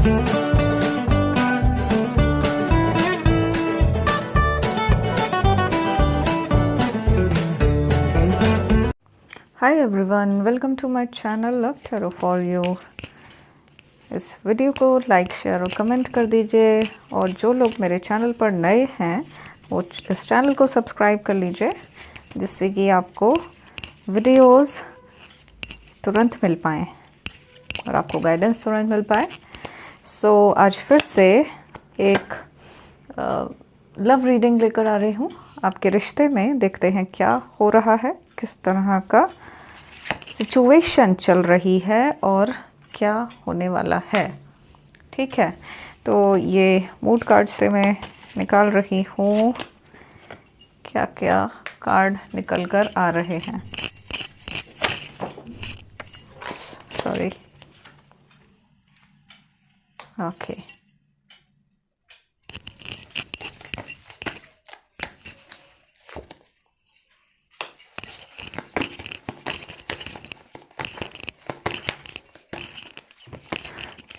Hi everyone, welcome to my channel love tarot for you. इस video को like share और comment कर दीजिए, और जो लोग मेरे चैनल पर नए हैं वो इस चैनल को सब्सक्राइब कर लीजिए, जिससे कि आपको वीडियोस तुरंत मिल पाएँ और आपको गाइडेंस तुरंत मिल पाए। सो आज फिर से एक लव रीडिंग लेकर आ रही हूँ। आपके रिश्ते में देखते हैं क्या हो रहा है, किस तरह का सिचुएशन चल रही है और क्या होने वाला है। ठीक है, तो ये मूड कार्ड से मैं निकाल रही हूँ क्या क्या कार्ड निकल कर आ रहे हैं। Sorry, okay.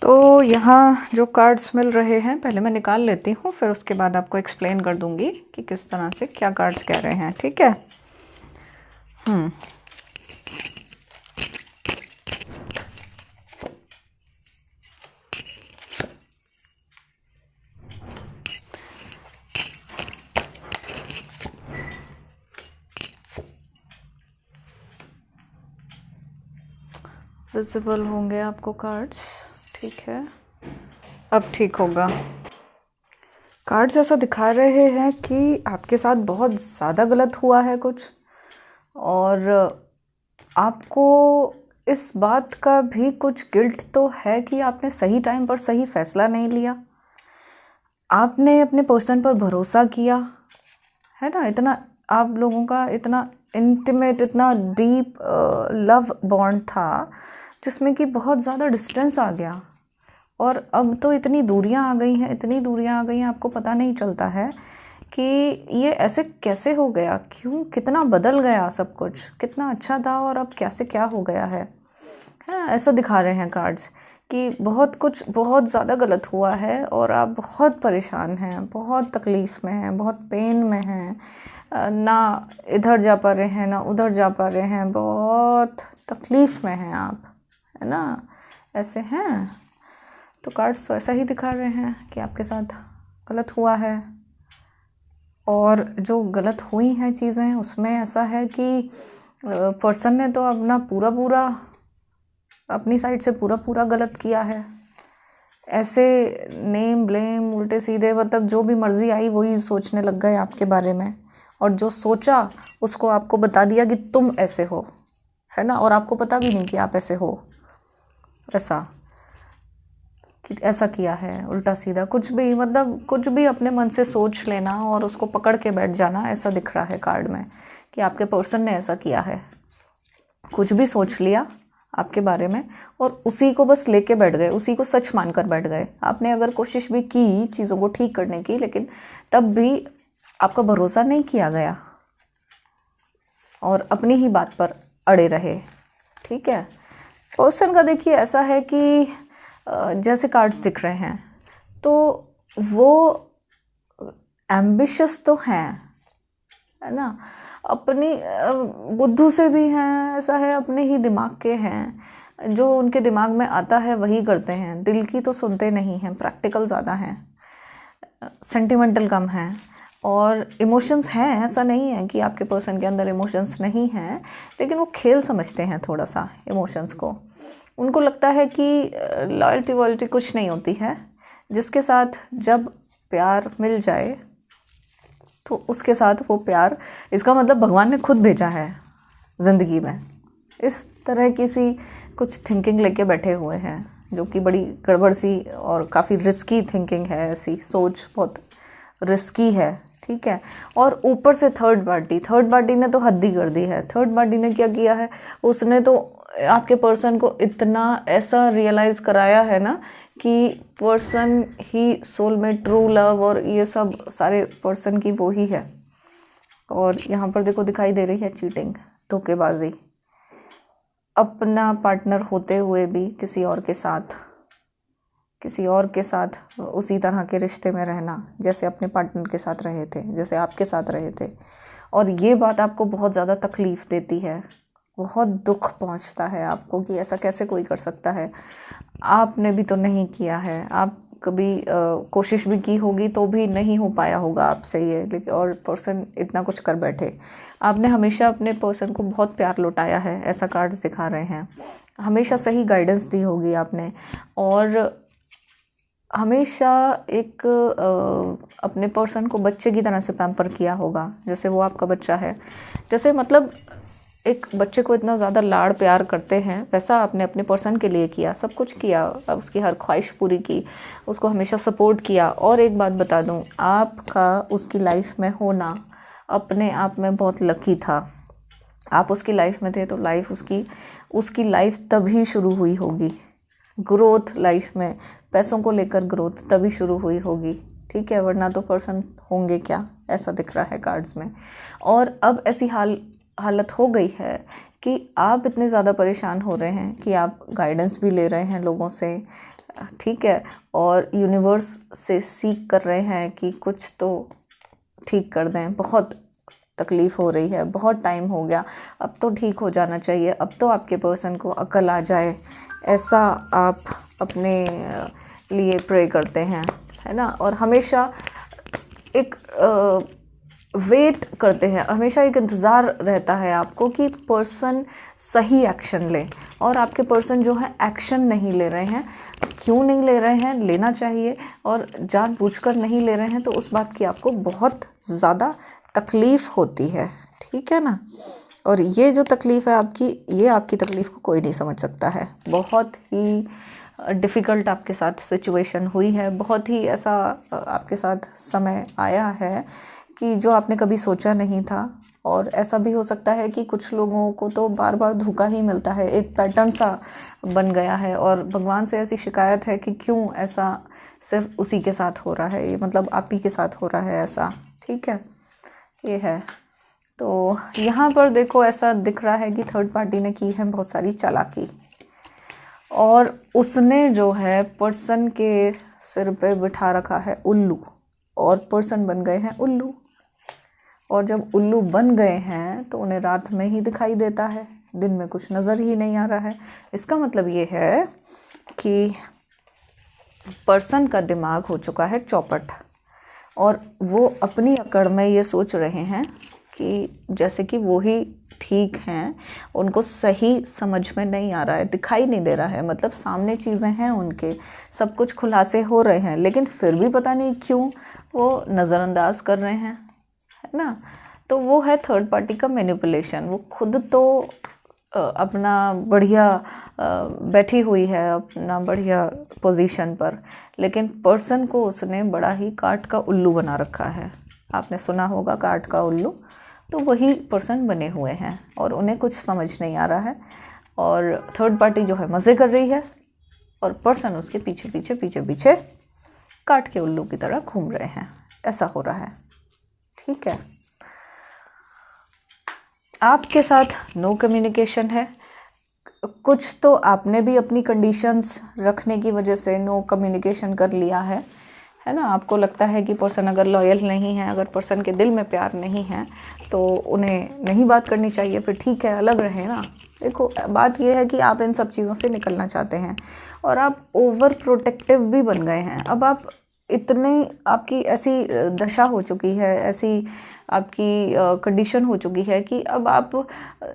तो यहाँ जो कार्ड्स मिल रहे हैं पहले मैं निकाल लेती हूँ, फिर उसके बाद आपको एक्सप्लेन कर दूँगी कि किस तरह से क्या कार्ड्स कह रहे हैं। ठीक है। विजिबल होंगे आपको कार्ड्स। ठीक है, अब ठीक होगा। कार्ड्स ऐसा दिखा रहे हैं कि आपके साथ बहुत ज़्यादा गलत हुआ है कुछ, और आपको इस बात का भी कुछ गिल्ट तो है कि आपने सही टाइम पर सही फैसला नहीं लिया। आपने अपने पर्सन पर भरोसा किया है ना, इतना आप लोगों का इतना इंटीमेट, इतना डीप लव बॉन्ड था जिसमें कि बहुत ज़्यादा डिस्टेंस आ गया, और अब तो इतनी दूरियां आ गई हैं, इतनी दूरियां आ गई हैं, आपको पता नहीं चलता है कि ये ऐसे कैसे हो गया, क्यों, कितना बदल गया सब कुछ, कितना अच्छा था और अब कैसे क्या हो गया है ना। ऐसा दिखा रहे हैं कार्ड्स कि बहुत कुछ बहुत ज़्यादा गलत हुआ है और आप बहुत परेशान हैं, बहुत तकलीफ़ में हैं, बहुत पेन में हैं, ना इधर जा पा रहे हैं ना उधर जा पा रहे हैं, बहुत तकलीफ़ में हैं आप, है ना, ऐसे हैं। तो कार्ड्स तो ऐसा ही दिखा रहे हैं कि आपके साथ गलत हुआ है, और जो गलत हुई हैं चीज़ें उसमें ऐसा है कि पर्सन ने तो अपना पूरा अपनी साइड से पूरा गलत किया है। ऐसे नेम ब्लेम उल्टे सीधे, मतलब जो भी मर्ज़ी आई वही सोचने लग गए आपके बारे में, और जो सोचा उसको आपको बता दिया कि तुम ऐसे हो, है ना, और आपको पता भी नहीं कि आप ऐसे हो। ऐसा कि ऐसा किया है, उल्टा सीधा कुछ भी, मतलब कुछ भी अपने मन से सोच लेना और उसको पकड़ के बैठ जाना, ऐसा दिख रहा है कार्ड में कि आपके पर्सन ने ऐसा किया है। कुछ भी सोच लिया आपके बारे में और उसी को बस लेके बैठ गए, उसी को सच मानकर बैठ गए। आपने अगर कोशिश भी की चीज़ों को ठीक करने की, लेकिन तब भी आपका भरोसा नहीं किया गया और अपनी ही बात पर अड़े रहे। ठीक है, पर्सन का देखिए ऐसा है कि जैसे कार्ड्स दिख रहे हैं तो वो एम्बिशियस तो हैं, है ना, अपनी बुद्धू से भी हैं, ऐसा है, अपने ही दिमाग के हैं, जो उनके दिमाग में आता है वही करते हैं, दिल की तो सुनते नहीं हैं, प्रैक्टिकल ज़्यादा हैं, सेंटिमेंटल कम हैं, और इमोशंस हैं। ऐसा नहीं है कि आपके पर्सन के अंदर इमोशंस नहीं हैं, लेकिन वो खेल समझते हैं थोड़ा सा इमोशंस को। उनको लगता है कि लॉयल्टी वॉयल्टी कुछ नहीं होती है, जिसके साथ जब प्यार मिल जाए तो उसके साथ वो प्यार, इसका मतलब भगवान ने खुद भेजा है ज़िंदगी में। इस तरह की सी कुछ थिंकिंग लेके बैठे हुए हैं, जो कि बड़ी गड़बड़ सी और काफ़ी रिस्की थिंकिंग है, ऐसी सोच बहुत रिस्की है। ठीक है, और ऊपर से थर्ड पार्टी ने तो हद ही कर दी है। थर्ड पार्टी ने क्या किया है, उसने तो आपके पर्सन को इतना ऐसा रियलाइज़ कराया है ना कि पर्सन ही सोलमेट, ट्रू लव और ये सब सारे पर्सन की वो ही है। और यहाँ पर देखो दिखाई दे रही है चीटिंग, धोखेबाजी, अपना पार्टनर होते हुए भी किसी और के साथ किसी और के साथ उसी तरह के रिश्ते में रहना जैसे अपने पार्टनर के साथ रहे थे, जैसे आपके साथ रहे थे, और ये बात आपको बहुत ज़्यादा तकलीफ़ देती है, बहुत दुख पहुंचता है आपको कि ऐसा कैसे कोई कर सकता है। आपने भी तो नहीं किया है, आप कभी कोशिश भी की होगी तो भी नहीं हो पाया होगा आपसे ये, लेकिन और पर्सन इतना कुछ कर बैठे। आपने हमेशा अपने पर्सन को बहुत प्यार लौटाया है, ऐसा कार्ड्स दिखा रहे हैं। हमेशा सही गाइडेंस दी होगी आपने, और हमेशा एक अपने पर्सन को बच्चे की तरह से पैम्पर किया होगा, जैसे वो आपका बच्चा है। जैसे मतलब एक बच्चे को इतना ज़्यादा लाड़ प्यार करते हैं, वैसा आपने अपने पर्सन के लिए किया, सब कुछ किया, उसकी हर ख्वाहिश पूरी की, उसको हमेशा सपोर्ट किया। और एक बात बता दूं, आपका उसकी लाइफ में होना अपने आप में बहुत लकी था। आप उसकी लाइफ में थे तो लाइफ उसकी लाइफ तभी शुरू हुई होगी, ग्रोथ लाइफ में, पैसों को लेकर ग्रोथ तभी शुरू हुई होगी, ठीक है, वरना तो पर्सन होंगे क्या, ऐसा दिख रहा है कार्ड्स में। और अब ऐसी हालत हो गई है कि आप इतने ज़्यादा परेशान हो रहे हैं कि आप गाइडेंस भी ले रहे हैं लोगों से, ठीक है, और यूनिवर्स से सीख कर रहे हैं कि कुछ तो ठीक कर दें, बहुत तकलीफ़ हो रही है, बहुत टाइम हो गया, अब तो ठीक हो जाना चाहिए, अब तो आपके पर्सन को अकल आ जाए, ऐसा आप अपने लिए प्रे करते हैं, है ना। और हमेशा एक वेट करते हैं, हमेशा एक इंतज़ार रहता है आपको कि पर्सन सही एक्शन ले, और आपके पर्सन जो है एक्शन नहीं ले रहे हैं। क्यों नहीं ले रहे हैं, लेना चाहिए, और जानबूझकर नहीं ले रहे हैं तो उस बात की आपको बहुत ज़्यादा तकलीफ़ होती है, ठीक है ना। और ये जो तकलीफ़ है आपकी, ये आपकी तकलीफ़ को कोई नहीं समझ सकता है। बहुत ही डिफ़िकल्ट आपके साथ सिचुएशन हुई है, बहुत ही ऐसा आपके साथ समय आया है कि जो आपने कभी सोचा नहीं था। और ऐसा भी हो सकता है कि कुछ लोगों को तो बार बार धोखा ही मिलता है, एक पैटर्न सा बन गया है, और भगवान से ऐसी शिकायत है कि क्यों ऐसा सिर्फ उसी के साथ हो रहा है, ये मतलब आप ही के साथ हो रहा है ऐसा, ठीक है, ये है। तो यहाँ पर देखो ऐसा दिख रहा है कि थर्ड पार्टी ने की है बहुत सारी चालाकी, और उसने जो है पर्सन के सिर पे बिठा रखा है उल्लू, और पर्सन बन गए हैं उल्लू। और जब उल्लू बन गए हैं तो उन्हें रात में ही दिखाई देता है, दिन में कुछ नज़र ही नहीं आ रहा है। इसका मतलब ये है कि पर्सन का दिमाग हो चुका है चौपट, और वो अपनी अकड़ में ये सोच रहे हैं कि जैसे कि वो ही ठीक हैं, उनको सही समझ में नहीं आ रहा है, दिखाई नहीं दे रहा है, मतलब सामने चीज़ें हैं उनके, सब कुछ खुलासे हो रहे हैं, लेकिन फिर भी पता नहीं क्यों वो नज़रअंदाज कर रहे हैं, है ना। तो वो है थर्ड पार्टी का मैनिपुलेशन। वो खुद तो अपना बढ़िया बैठी हुई है अपना बढ़िया पोजीशन पर, लेकिन पर्सन को उसने बड़ा ही काट का उल्लू बना रखा है। आपने सुना होगा काट का उल्लू, तो वही पर्सन बने हुए हैं और उन्हें कुछ समझ नहीं आ रहा है, और थर्ड पार्टी जो है मज़े कर रही है और पर्सन उसके पीछे पीछे पीछे पीछे काट के उल्लू की तरह घूम रहे हैं, ऐसा हो रहा है, ठीक है। आपके साथ नो कम्युनिकेशन है, कुछ तो आपने भी अपनी कंडीशंस रखने की वजह से नो कम्युनिकेशन कर लिया है ना। आपको लगता है कि पर्सन अगर लॉयल नहीं है, अगर पर्सन के दिल में प्यार नहीं है तो उन्हें नहीं बात करनी चाहिए, फिर ठीक है अलग रहे ना। देखो बात यह है कि आप इन सब चीज़ों से निकलना चाहते हैं और आप ओवर प्रोटेक्टिव भी बन गए हैं। अब आप इतने, आपकी ऐसी दशा हो चुकी है, ऐसी आपकी कंडीशन हो चुकी है कि अब आप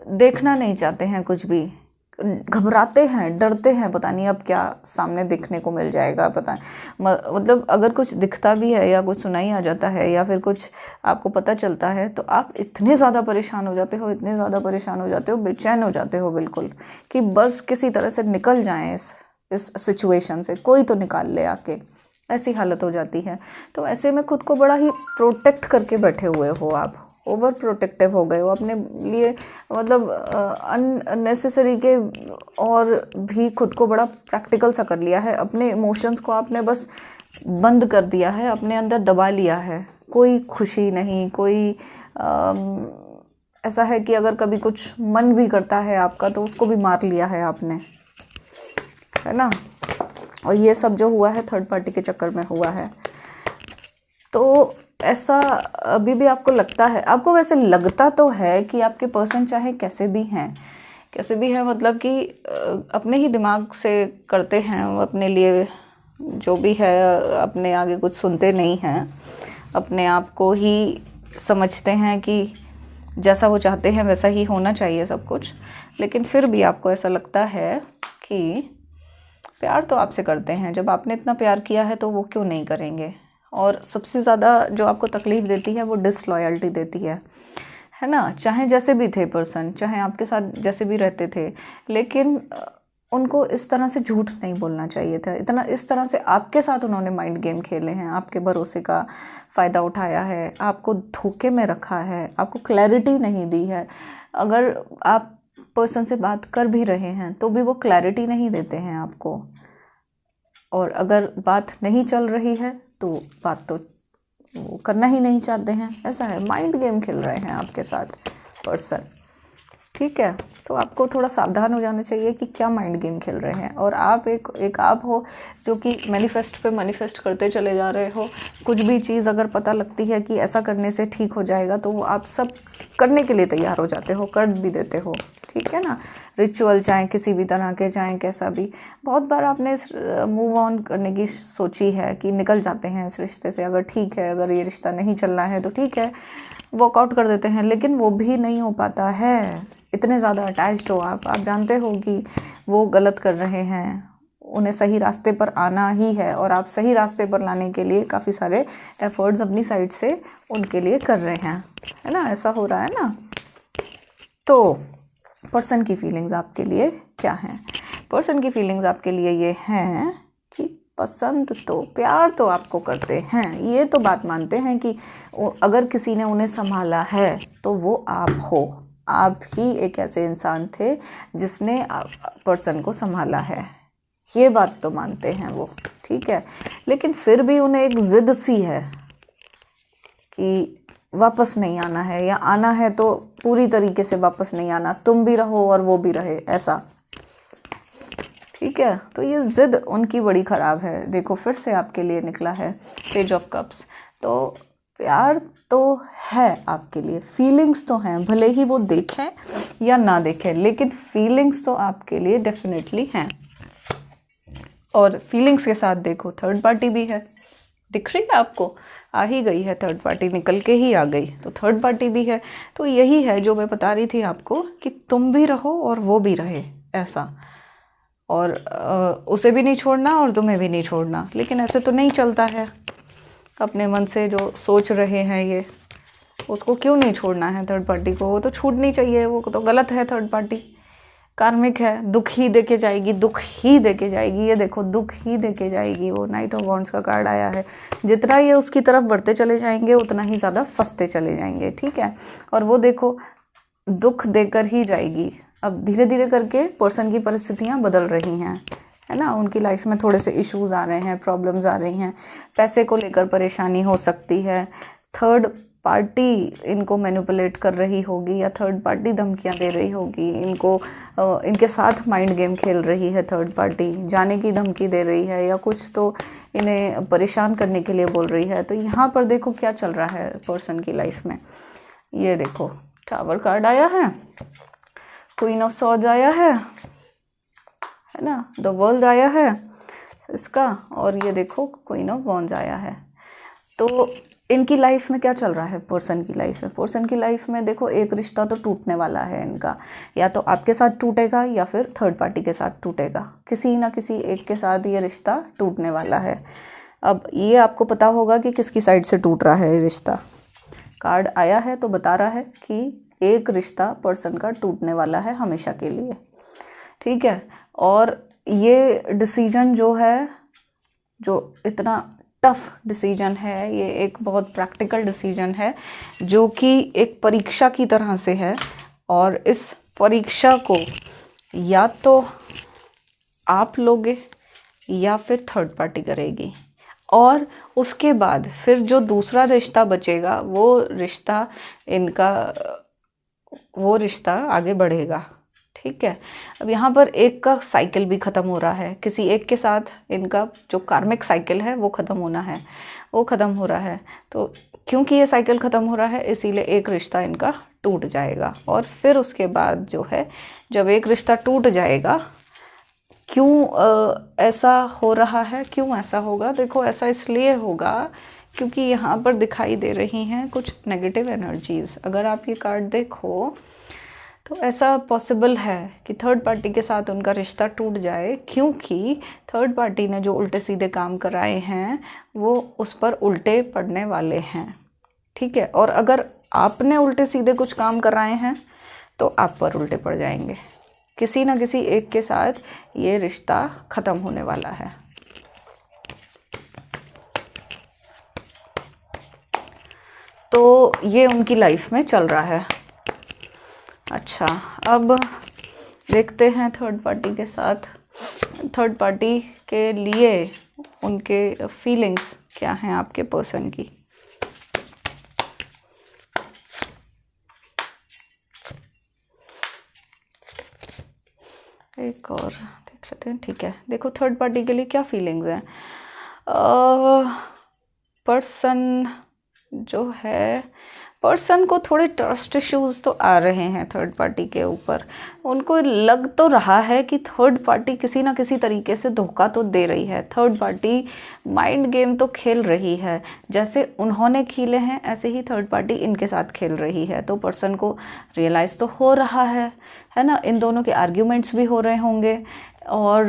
देखना नहीं चाहते हैं कुछ भी, घबराते हैं, डरते हैं, पता नहीं अब क्या सामने देखने को मिल जाएगा, पता मतलब अगर कुछ दिखता भी है या कुछ सुनाई आ जाता है या फिर कुछ आपको पता चलता है तो आप इतने ज़्यादा परेशान हो जाते हो, इतने ज़्यादा परेशान हो जाते हो, बेचैन हो जाते हो बिल्कुल, कि बस किसी तरह से निकल जाएं इस सिचुएशन से, कोई तो निकाल ले आके, ऐसी हालत हो जाती है। तो ऐसे में खुद को बड़ा ही प्रोटेक्ट करके बैठे हुए हो आप, ओवर प्रोटेक्टिव हो गए हो अपने लिए, मतलब अननेसेसरी के, और भी खुद को बड़ा प्रैक्टिकल सा कर लिया है। अपने इमोशंस को आपने बस बंद कर दिया है, अपने अंदर दबा लिया है, कोई खुशी नहीं, कोई ऐसा है कि अगर कभी कुछ मन भी करता है आपका तो उसको भी मार लिया है आपने, है ना। और ये सब जो हुआ है थर्ड पार्टी के चक्कर में हुआ है। तो ऐसा अभी भी आपको लगता है, आपको वैसे लगता तो है कि आपके पर्सन चाहे कैसे भी हैं, मतलब कि अपने ही दिमाग से करते हैं, वो अपने लिए जो भी है, अपने आगे कुछ सुनते नहीं हैं, अपने आप को ही समझते हैं कि जैसा वो चाहते हैं वैसा ही होना चाहिए सब कुछ। लेकिन फिर भी आपको ऐसा लगता है कि प्यार तो आपसे करते हैं, जब आपने इतना प्यार किया है तो वो क्यों नहीं करेंगे। और सबसे ज़्यादा जो आपको तकलीफ़ देती है वो डिसलॉयल्टी देती है ना। चाहे जैसे भी थे पर्सन, चाहे आपके साथ जैसे भी रहते थे, लेकिन उनको इस तरह से झूठ नहीं बोलना चाहिए था। इस तरह से आपके साथ उन्होंने माइंड गेम खेले हैं, आपके भरोसे का फ़ायदा उठाया है, आपको धोखे में रखा है, आपको क्लैरिटी नहीं दी है। अगर आप पर्सन से बात कर भी रहे हैं तो भी वो क्लैरिटी नहीं देते हैं आपको। और अगर बात नहीं चल रही है तो बात तो वो करना ही नहीं चाहते हैं। ऐसा है, माइंड गेम खेल रहे हैं आपके साथ पर्सन। ठीक है, तो आपको थोड़ा सावधान हो जाना चाहिए कि क्या माइंड गेम खेल रहे हैं। और आप एक आप हो जो कि मैनिफेस्ट करते चले जा रहे हो। कुछ भी चीज़ अगर पता लगती है कि ऐसा करने से ठीक हो जाएगा तो वो आप सब करने के लिए तैयार हो जाते हो, कर भी देते हो। ठीक है ना, रिचुअल चाहे किसी भी तरह के, चाहे कैसा भी। बहुत बार आपने मूव ऑन करने की सोची है कि निकल जाते हैं इस रिश्ते से, अगर ठीक है, अगर ये रिश्ता नहीं चलना है तो ठीक है, वॉकआउट कर देते हैं, लेकिन वो भी नहीं हो पाता है। इतने ज़्यादा अटैच्ड हो आप जानते हो कि वो गलत कर रहे हैं, उन्हें सही रास्ते पर आना ही है, और आप सही रास्ते पर लाने के लिए काफ़ी सारे एफर्ट्स अपनी साइड से उनके लिए कर रहे हैं, है ना। ऐसा हो रहा है ना। तो पर्सन की फीलिंग्स आपके लिए क्या हैं? पर्सन की फीलिंग्स आपके लिए ये हैं कि पसंद तो, प्यार तो आपको करते हैं, ये तो बात मानते हैं कि अगर किसी ने उन्हें संभाला है तो वो आप हो। आप ही एक ऐसे इंसान थे जिसने पर्सन को संभाला है, ये बात तो मानते हैं वो। ठीक है, लेकिन फिर भी उन्हें एक ज़िद सी है कि वापस नहीं आना है, या आना है तो पूरी तरीके से वापस नहीं आना, तुम भी रहो और वो भी रहे, ऐसा। ठीक है, तो ये ज़िद उनकी बड़ी ख़राब है। देखो फिर से आपके लिए निकला है पेज ऑफ कप्स। तो प्यार तो है आपके लिए, फीलिंग्स तो हैं, भले ही वो देखें या ना देखें, लेकिन फीलिंग्स तो आपके लिए डेफिनेटली हैं। और फीलिंग्स के साथ देखो थर्ड पार्टी भी है, दिख रही है आपको, आ ही गई है थर्ड पार्टी, निकल के ही आ गई, तो थर्ड पार्टी भी है। तो यही है जो मैं बता रही थी आपको कि तुम भी रहो और वो भी रहे, ऐसा। और उसे भी नहीं छोड़ना और तुम्हें भी नहीं छोड़ना। लेकिन ऐसे तो नहीं चलता है, अपने मन से जो सोच रहे हैं ये, उसको क्यों नहीं छोड़ना है थर्ड पार्टी को, वो तो छूटनी चाहिए, वो तो गलत है। थर्ड पार्टी कार्मिक है, दुख ही देके जाएगी, दुख ही देके जाएगी। ये देखो, दुख ही देके जाएगी। वो नाइट ऑफ वॉन्ड्स का कार्ड आया है। जितना ये उसकी तरफ बढ़ते चले जाएंगे उतना ही ज़्यादा फंसते चले जाएंगे। ठीक है, और वो देखो दुख देकर ही जाएगी। अब धीरे धीरे करके पर्सन की परिस्थितियाँ बदल रही हैं, है ना। उनकी लाइफ में थोड़े से इश्यूज़ आ रहे हैं, प्रॉब्लम्स आ रही हैं, पैसे को लेकर परेशानी हो सकती है, थर्ड पार्टी इनको मैनिपुलेट कर रही होगी, या थर्ड पार्टी धमकियां दे रही होगी इनको, इनके साथ माइंड गेम खेल रही है थर्ड पार्टी, जाने की धमकी दे रही है, या कुछ तो इन्हें परेशान करने के लिए बोल रही है। तो यहाँ पर देखो क्या चल रहा है पर्सन की लाइफ में। ये देखो टावर कार्ड आया है, क्वीन ऑफ सॉर्ड्स आया है ना, द वर्ल्ड आया है इसका, और ये देखो क्वीन ऑफ वॉन्ड्स आया है। तो इनकी लाइफ में क्या चल रहा है पर्सन की लाइफ में? पर्सन की लाइफ में देखो एक रिश्ता तो टूटने वाला है इनका, या तो आपके साथ टूटेगा या फिर थर्ड पार्टी के साथ टूटेगा, किसी ना किसी एक के साथ ये रिश्ता टूटने वाला है। अब ये आपको पता होगा कि किसकी साइड से टूट रहा है ये रिश्ता। कार्ड आया है तो बता रहा है कि एक रिश्ता पर्सन का टूटने वाला है हमेशा के लिए। ठीक है, और ये डिसीजन जो है, जो इतना टफ डिसीजन है, ये एक बहुत प्रैक्टिकल डिसीजन है जो कि एक परीक्षा की तरह से है। और इस परीक्षा को या तो आप लोगे या फिर थर्ड पार्टी करेगी, और उसके बाद फिर जो दूसरा रिश्ता बचेगा वो रिश्ता इनका, वो रिश्ता आगे बढ़ेगा। ठीक है। अब यहाँ पर एक का साइकिल भी ख़त्म हो रहा है, किसी एक के साथ इनका जो कार्मिक साइकिल है वो ख़त्म होना है, वो ख़त्म हो रहा है। तो क्योंकि ये साइकिल ख़त्म हो रहा है इसीलिए एक रिश्ता इनका टूट जाएगा। और फिर उसके बाद जो है, जब एक रिश्ता टूट जाएगा, क्यों ऐसा हो रहा है, क्यों ऐसा होगा? देखो, ऐसा इसलिए होगा क्योंकि यहाँ पर दिखाई दे रही हैं कुछ नेगेटिव एनर्जीज़। अगर आप ये कार्ड देखो तो ऐसा पॉसिबल है कि थर्ड पार्टी के साथ उनका रिश्ता टूट जाए, क्योंकि थर्ड पार्टी ने जो उल्टे सीधे काम कराए हैं वो उस पर उल्टे पड़ने वाले हैं। ठीक है। और अगर आपने उल्टे सीधे कुछ काम कराए हैं तो आप पर उल्टे पड़ जाएंगे। किसी ना किसी एक के साथ ये रिश्ता ख़त्म होने वाला है। तो ये उनकी लाइफ में चल रहा है। अच्छा, अब देखते हैं थर्ड पार्टी के साथ, थर्ड पार्टी के लिए उनके फीलिंग्स क्या हैं आपके पर्सन की। एक और देख लेते हैं। ठीक है, देखो थर्ड पार्टी के लिए क्या फीलिंग्स हैं। पर्सन जो है, पर्सन को थोड़े ट्रस्ट इश्यूज तो आ रहे हैं थर्ड पार्टी के ऊपर। उनको लग तो रहा है कि थर्ड पार्टी किसी ना किसी तरीके से धोखा तो दे रही है, थर्ड पार्टी माइंड गेम तो खेल रही है। जैसे उन्होंने खेले हैं ऐसे ही थर्ड पार्टी इनके साथ खेल रही है। तो पर्सन को रियलाइज़ तो हो रहा है ना। इन दोनों के आर्ग्यूमेंट्स भी हो रहे होंगे और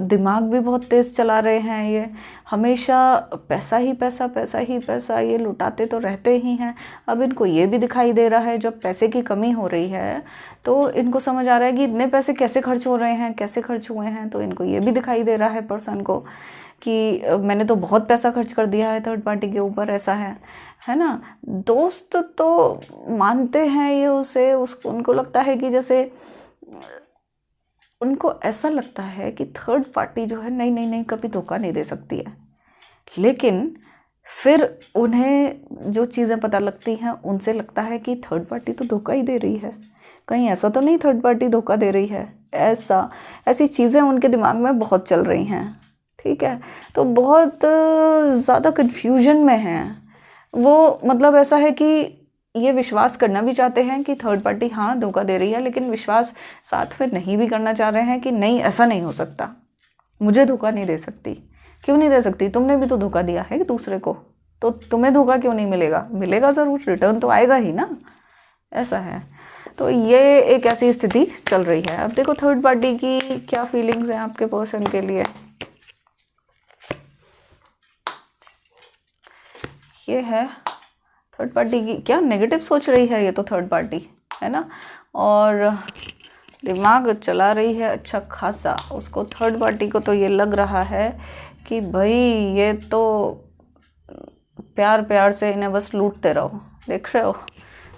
दिमाग भी बहुत तेज़ चला रहे हैं। ये हमेशा पैसा ही पैसा, पैसा ही पैसा, ये लुटाते तो रहते ही हैं। अब इनको ये भी दिखाई दे रहा है जब पैसे की कमी हो रही है तो इनको समझ आ रहा है कि इतने पैसे कैसे खर्च हो रहे हैं, कैसे खर्च हुए हैं। तो इनको ये भी दिखाई दे रहा है पर्सन को कि मैंने तो बहुत पैसा खर्च कर दिया है थर्ड पार्टी के ऊपर, ऐसा है ना। दोस्त तो मानते हैं ये उसे, उनको लगता है कि जैसे उनको ऐसा लगता है कि थर्ड पार्टी जो है नहीं नहीं नहीं कभी धोखा नहीं दे सकती है। लेकिन फिर उन्हें जो चीज़ें पता लगती हैं उनसे लगता है कि थर्ड पार्टी तो धोखा ही दे रही है, कहीं ऐसा तो नहीं थर्ड पार्टी धोखा दे रही है। ऐसी चीज़ें उनके दिमाग में बहुत चल रही हैं। ठीक है। तो बहुत ज़्यादा कन्फ्यूजन में हैं वो। मतलब ऐसा है कि ये विश्वास करना भी चाहते हैं कि थर्ड पार्टी हाँ धोखा दे रही है, लेकिन विश्वास साथ में नहीं भी करना चाह रहे हैं कि नहीं ऐसा नहीं हो सकता, मुझे धोखा नहीं दे सकती। क्यों नहीं दे सकती? तुमने भी तो धोखा दिया है दूसरे को, तो तुम्हें धोखा क्यों नहीं मिलेगा? मिलेगा ज़रूर, रिटर्न तो आएगा ही ना, ऐसा है। तो ये एक ऐसी स्थिति चल रही है। अब देखो थर्ड पार्टी की क्या फीलिंग्स हैं आपके पर्सन के लिए। ये है थर्ड पार्टी की क्या नेगेटिव सोच रही है ये तो थर्ड पार्टी, है ना। और दिमाग चला रही है अच्छा खासा। उसको थर्ड पार्टी को तो ये लग रहा है कि भाई ये तो प्यार प्यार से इन्हें बस लूटते रहो, देख रहे हो।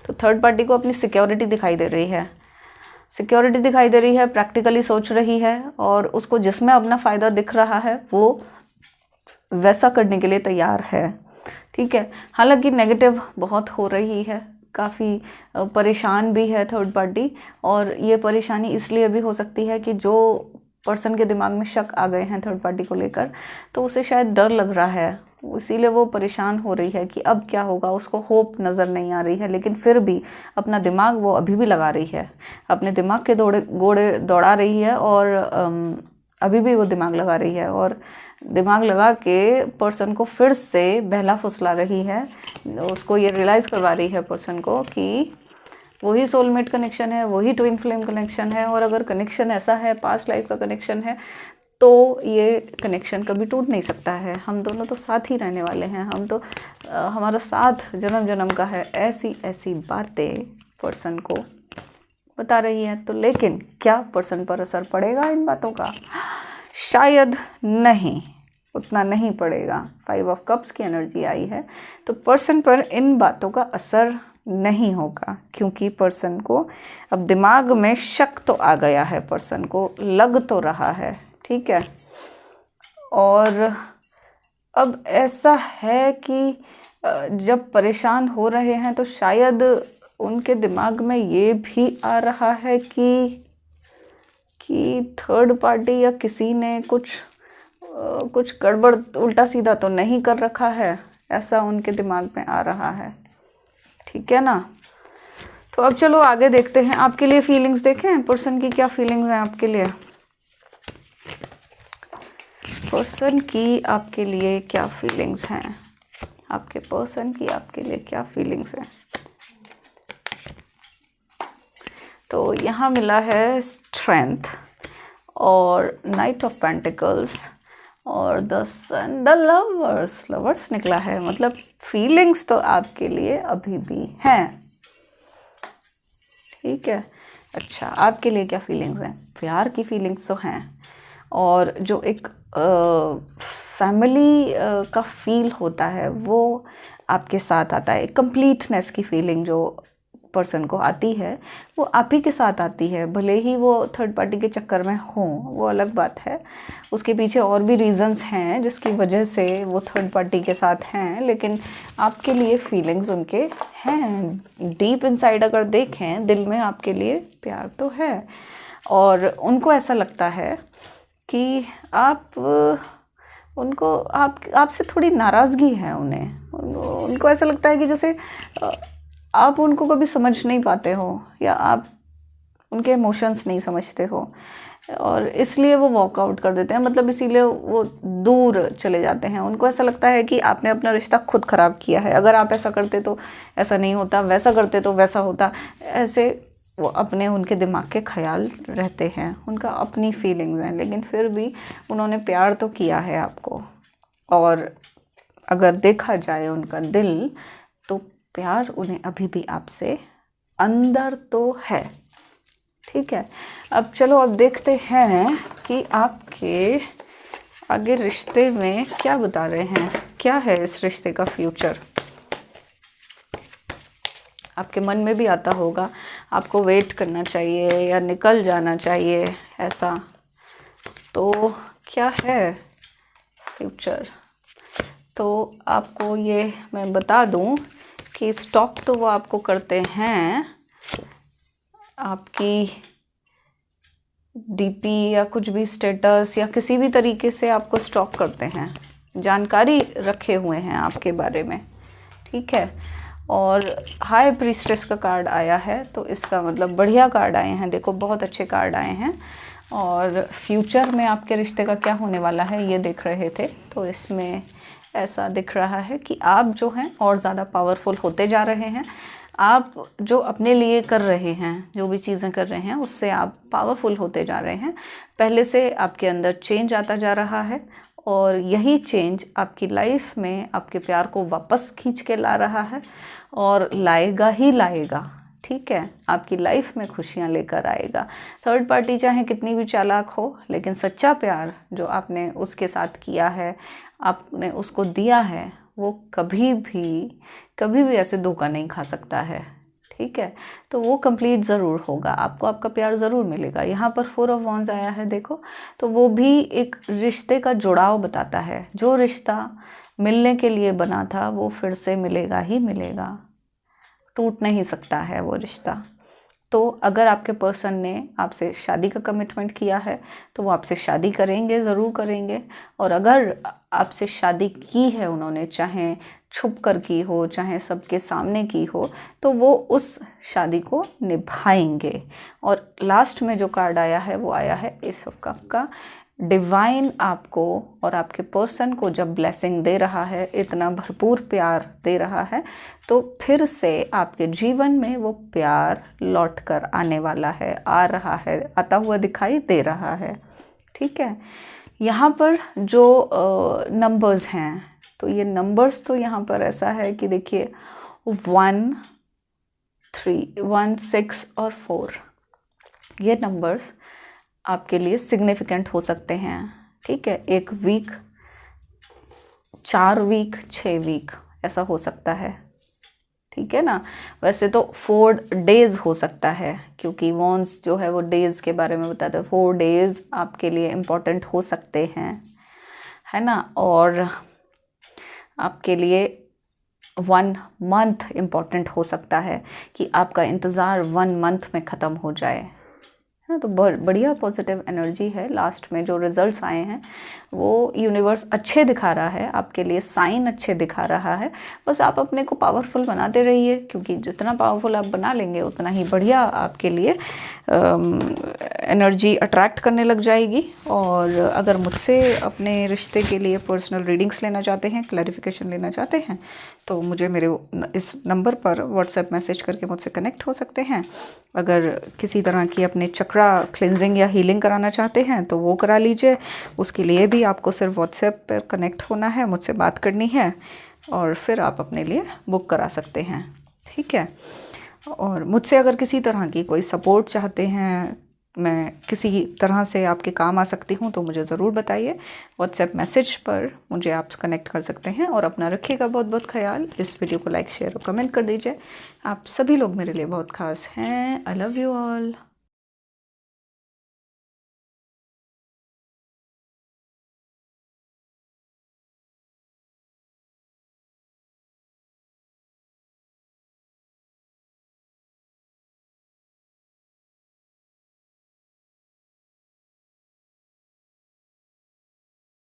तो थर्ड पार्टी को अपनी सिक्योरिटी दिखाई दे रही है, सिक्योरिटी दिखाई दे रही है, प्रैक्टिकली सोच रही है और उसको जिसमें अपना फ़ायदा दिख रहा है वो वैसा करने के लिए तैयार है। ठीक है। हालांकि नेगेटिव बहुत हो रही है, काफ़ी परेशान भी है थर्ड पार्टी। और ये परेशानी इसलिए भी हो सकती है कि जो पर्सन के दिमाग में शक आ गए हैं थर्ड पार्टी को लेकर, तो उसे शायद डर लग रहा है, इसीलिए वो परेशान हो रही है कि अब क्या होगा। उसको होप नज़र नहीं आ रही है, लेकिन फिर भी अपना दिमाग वो अभी भी लगा रही है, अपने दिमाग के घोड़े दौड़ा रही है। और अभी भी वो दिमाग लगा रही है और दिमाग लगा के पर्सन को फिर से बहला फुसला रही है। उसको ये रियलाइज़ करवा रही है पर्सन को कि वही सोलमेट कनेक्शन है, वही ट्विन फ्लेम कनेक्शन है। और अगर कनेक्शन ऐसा है, पास्ट लाइफ का कनेक्शन है, तो ये कनेक्शन कभी टूट नहीं सकता है। हम दोनों तो साथ ही रहने वाले हैं, हम तो हमारा साथ जन्म जन्म का है। ऐसी ऐसी बातें पर्सन को बता रही है। तो लेकिन क्या पर्सन पर असर पड़ेगा इन बातों का? शायद नहीं, उतना नहीं पड़ेगा। 5 ऑफ कप्स की एनर्जी आई है तो पर्सन पर इन बातों का असर नहीं होगा, क्योंकि पर्सन को अब दिमाग में शक तो आ गया है, पर्सन को लग तो रहा है। ठीक है। और अब ऐसा है कि जब परेशान हो रहे हैं तो शायद उनके दिमाग में ये भी आ रहा है कि कि थर्ड पार्टी या किसी ने कुछ गड़बड़ उल्टा सीधा तो नहीं कर रखा है, ऐसा उनके दिमाग में आ रहा है। ठीक है ना। तो अब चलो आगे देखते हैं। आपके लिए फीलिंग्स देखें, पर्सन की क्या फीलिंग्स हैं आपके लिए। पर्सन की आपके लिए क्या फीलिंग्स हैं, आपके पर्सन की आपके लिए क्या फीलिंग्स हैं। तो यहाँ मिला है स्ट्रेंथ और नाइट ऑफ पेंटिकल्स और द सन, द लवर्स निकला है। मतलब फीलिंग्स तो आपके लिए अभी भी हैं। ठीक है। अच्छा, आपके लिए क्या फीलिंग्स हैं? प्यार की फीलिंग्स तो हैं, और जो एक फैमिली का फील होता है वो आपके साथ आता है। कंप्लीटनेस की फीलिंग जो पर्सन को आती है वो आप ही के साथ आती है, भले ही वो थर्ड पार्टी के चक्कर में हो, वो अलग बात है। उसके पीछे और भी रीजंस हैं जिसकी वजह से वो थर्ड पार्टी के साथ हैं, लेकिन आपके लिए फीलिंग्स उनके हैं। डीप इनसाइड अगर देखें, दिल में आपके लिए प्यार तो है, और उनको ऐसा लगता है कि आपसे थोड़ी नाराज़गी है उन्हें। उनको ऐसा लगता है कि जैसे आप उनको कभी समझ नहीं पाते हो, या आप उनके इमोशंस नहीं समझते हो, और इसलिए वो वॉकआउट कर देते हैं। मतलब इसीलिए वो दूर चले जाते हैं। उनको ऐसा लगता है कि आपने अपना रिश्ता खुद ख़राब किया है। अगर आप ऐसा करते तो ऐसा नहीं होता, वैसा करते तो वैसा होता। ऐसे वो अपने उनके दिमाग के ख्याल रहते हैं, उनका अपनी फीलिंग्स हैं, लेकिन फिर भी उन्होंने प्यार तो किया है आपको। और अगर देखा जाए उनका दिल, तो प्यार उन्हें अभी भी आपसे अंदर तो है। ठीक है। अब चलो अब देखते हैं कि आपके आगे रिश्ते में क्या बता रहे हैं, क्या है इस रिश्ते का फ्यूचर। आपके मन में भी आता होगा आपको वेट करना चाहिए या निकल जाना चाहिए, ऐसा। तो क्या है फ्यूचर? तो आपको ये मैं बता दूं कि स्टॉक तो वो आपको करते हैं, आपकी डीपी या कुछ भी स्टेटस या किसी भी तरीके से आपको स्टॉक करते हैं, जानकारी रखे हुए हैं आपके बारे में। ठीक है। और हाई प्रीस्टेस का कार्ड आया है, तो इसका मतलब बढ़िया कार्ड आए हैं। देखो, बहुत अच्छे कार्ड आए हैं। और फ्यूचर में आपके रिश्ते का क्या होने वाला है ये देख रहे थे, तो इसमें ऐसा दिख रहा है कि आप जो हैं और ज़्यादा पावरफुल होते जा रहे हैं। आप जो अपने लिए कर रहे हैं, जो भी चीज़ें कर रहे हैं, उससे आप पावरफुल होते जा रहे हैं। पहले से आपके अंदर चेंज आता जा रहा है, और यही चेंज आपकी लाइफ में आपके प्यार को वापस खींच के ला रहा है, और लाएगा ही लाएगा। ठीक है। आपकी लाइफ में खुशियाँ लेकर आएगा। थर्ड पार्टी चाहे कितनी भी चालाक हो, लेकिन सच्चा प्यार जो आपने उसके साथ किया है, आपने उसको दिया है, वो कभी भी ऐसे धोखा नहीं खा सकता है। ठीक है। तो वो कंप्लीट ज़रूर होगा, आपको आपका प्यार ज़रूर मिलेगा। यहाँ पर 4 ऑफ वॉन्ड्स आया है, देखो, तो वो भी एक रिश्ते का जुड़ाव बताता है। जो रिश्ता मिलने के लिए बना था वो फिर से मिलेगा ही मिलेगा, टूट नहीं सकता है वो रिश्ता। तो अगर आपके पर्सन ने आपसे शादी का कमिटमेंट किया है, तो वो आपसे शादी करेंगे, ज़रूर करेंगे। और अगर आपसे शादी की है उन्होंने, चाहे छुप कर की हो, चाहे सबके सामने की हो, तो वो उस शादी को निभाएंगे। और लास्ट में जो कार्ड आया है वो आया है एस ऑफ कप का। डिवाइन आपको और आपके पर्सन को जब ब्लेसिंग दे रहा है, इतना भरपूर प्यार दे रहा है, तो फिर से आपके जीवन में वो प्यार लौट कर आने वाला है, आ रहा है, आता हुआ दिखाई दे रहा है। ठीक है। यहाँ पर जो नंबर्स हैं, तो ये नंबर्स तो यहाँ पर ऐसा है कि देखिए 1, 3, 1, 6 और 4, ये नंबर्स आपके लिए सिग्निफिकेंट हो सकते हैं। ठीक है। 1 वीक, 4 वीक, 6 वीक, ऐसा हो सकता है। ठीक है ना। वैसे तो 4 डेज हो सकता है, क्योंकि वॉन्स जो है वो डेज के बारे में बताते हैं। 4 डेज आपके लिए इम्पोर्टेंट हो सकते हैं, है ना। और आपके लिए 1 मंथ इम्पॉर्टेंट हो सकता है, कि आपका इंतज़ार 1 मंथ में ख़त्म हो जाए। है ना। तो बढ़िया पॉजिटिव एनर्जी है। लास्ट में जो रिजल्ट्स आए हैं वो यूनिवर्स अच्छे दिखा रहा है आपके लिए, साइन अच्छे दिखा रहा है। बस आप अपने को पावरफुल बनाते रहिए, क्योंकि जितना पावरफुल आप बना लेंगे उतना ही बढ़िया आपके लिए एनर्जी अट्रैक्ट करने लग जाएगी। और अगर मुझसे अपने रिश्ते के लिए पर्सनल रीडिंग्स लेना चाहते हैं, क्लैरिफिकेशन लेना चाहते हैं, तो मुझे मेरे इस नंबर पर व्हाट्सएप मैसेज करके मुझसे कनेक्ट हो सकते हैं। अगर किसी तरह की अपने चक्रा क्लिनजिंग या हीलिंग कराना चाहते हैं तो वो करा लीजिए। उसके लिए भी आपको सिर्फ व्हाट्सएप पर कनेक्ट होना है, मुझसे बात करनी है, और फिर आप अपने लिए बुक करा सकते हैं। ठीक है। और मुझसे अगर किसी तरह की कोई सपोर्ट चाहते हैं, मैं किसी तरह से आपके काम आ सकती हूँ, तो मुझे ज़रूर बताइए। व्हाट्सएप मैसेज पर मुझे आप कनेक्ट कर सकते हैं। और अपना रखिएगा बहुत बहुत ख्याल। इस वीडियो को लाइक, शेयर और कमेंट कर दीजिए। आप सभी लोग मेरे लिए बहुत खास हैं। I love you all.